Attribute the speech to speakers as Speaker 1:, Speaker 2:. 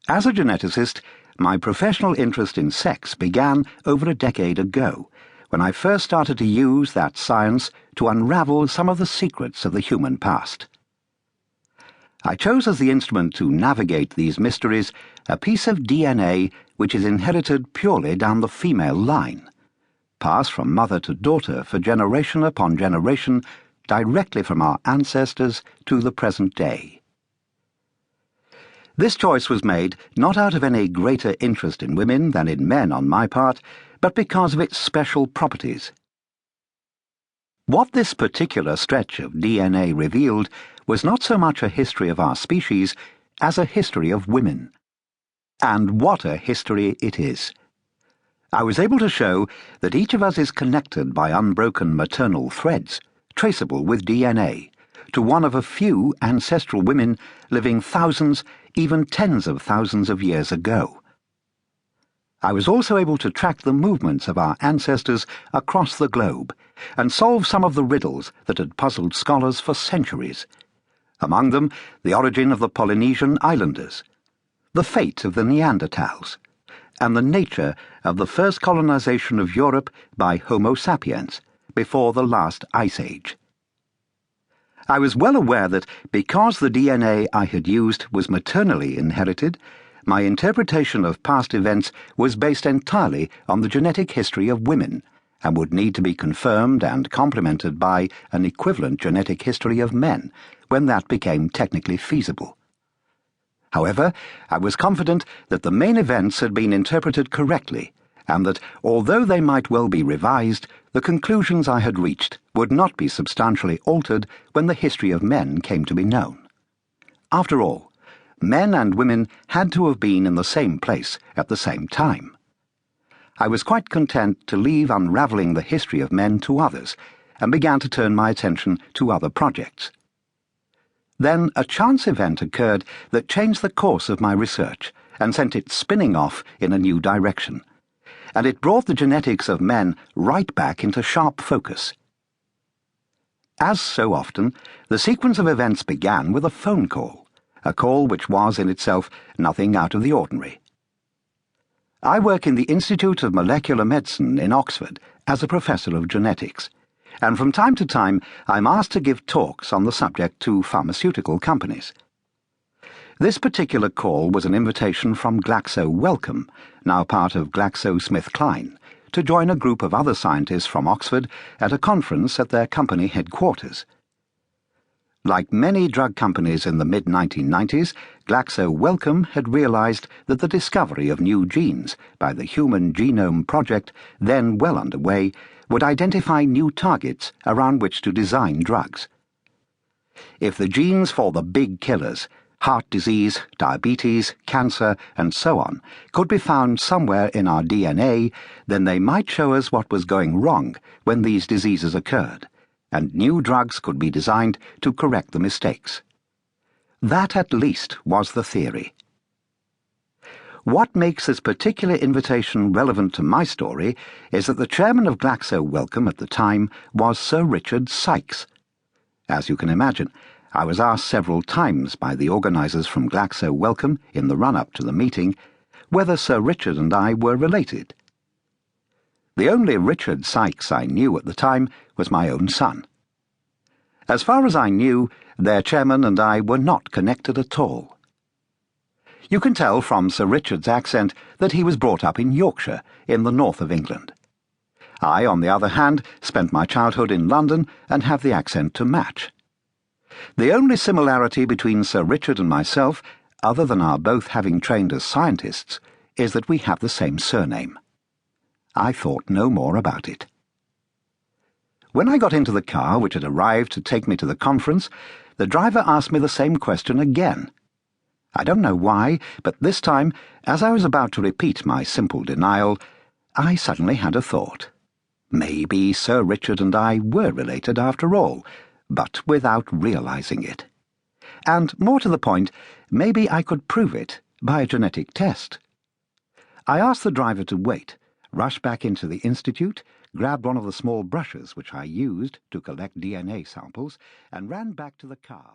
Speaker 1: As a geneticist, my professional interest in sex began over a decade ago, when I first started to use that science to unravel some of the secrets of the human past. I chose as the instrument to navigate these mysteries a piece of DNA which is inherited purely down the female line, passed from mother to daughter for generation upon generation, directly from our ancestors to the present day. This choice was made not out of any greater interest in women than in men on my part, but because of its special properties. What this particular stretch of DNA revealed was not so much a history of our species as a history of women. And what a history it is! I was able to show that each of us is connected by unbroken maternal threads, traceable with DNA, to one of a few ancestral women living thousands, even tens of thousands of years ago. I was also able to track the movements of our ancestors across the globe and solve some of the riddles that had puzzled scholars for centuries. Among them, the origin of the Polynesian islanders, the fate of the Neanderthals, and the nature of the first colonization of Europe by Homo sapiens before the last ice age. I was well aware that because the DNA I had used was maternally inherited, my interpretation of past events was based entirely on the genetic history of women and would need to be confirmed and complemented by an equivalent genetic history of men when that became technically feasible. However, I was confident that the main events had been interpreted correctly, and that, although they might well be revised, the conclusions I had reached would not be substantially altered when the history of men came to be known. After all, men and women had to have been in the same place at the same time. I was quite content to leave unravelling the history of men to others, and began to turn my attention to other projects. Then a chance event occurred that changed the course of my research and sent it spinning off in a new direction, and it brought the genetics of men right back into sharp focus. As so often, the sequence of events began with a phone call, a call which was in itself nothing out of the ordinary. I work in the Institute of Molecular Medicine in Oxford as a professor of genetics, and from time to time I'm asked to give talks on the subject to pharmaceutical companies. This particular call was an invitation from Glaxo Wellcome, now part of GlaxoSmithKline, to join a group of other scientists from Oxford at a conference at their company headquarters. Like many drug companies in the mid-1990s, Glaxo Wellcome had realized that the discovery of new genes by the Human Genome Project, then well underway, would identify new targets around which to design drugs. If the genes for the big killers, heart disease, diabetes, cancer, and so on, could be found somewhere in our DNA, then they might show us what was going wrong when these diseases occurred, and new drugs could be designed to correct the mistakes. That, at least, was the theory. What makes this particular invitation relevant to my story is that the chairman of Glaxo Wellcome at the time was Sir Richard Sykes. As you can imagine, I was asked several times by the organisers from Glaxo Wellcome in the run-up to the meeting whether Sir Richard and I were related. The only Richard Sykes I knew at the time was my own son. As far as I knew, their chairman and I were not connected at all. You can tell from Sir Richard's accent that he was brought up in Yorkshire, in the north of England. I, on the other hand, spent my childhood in London and have the accent to match. The only similarity between Sir Richard and myself, other than our both having trained as scientists, is that we have the same surname. I thought no more about it. When I got into the car which had arrived to take me to the conference, the driver asked me the same question again. I don't know why, but this time, as I was about to repeat my simple denial, I suddenly had a thought. Maybe Sir Richard and I were related after all, but without realizing it. And, more to the point, maybe I could prove it by a genetic test. I asked the driver to wait, rushed back into the institute, grabbed one of the small brushes which I used to collect DNA samples, and ran back to the car.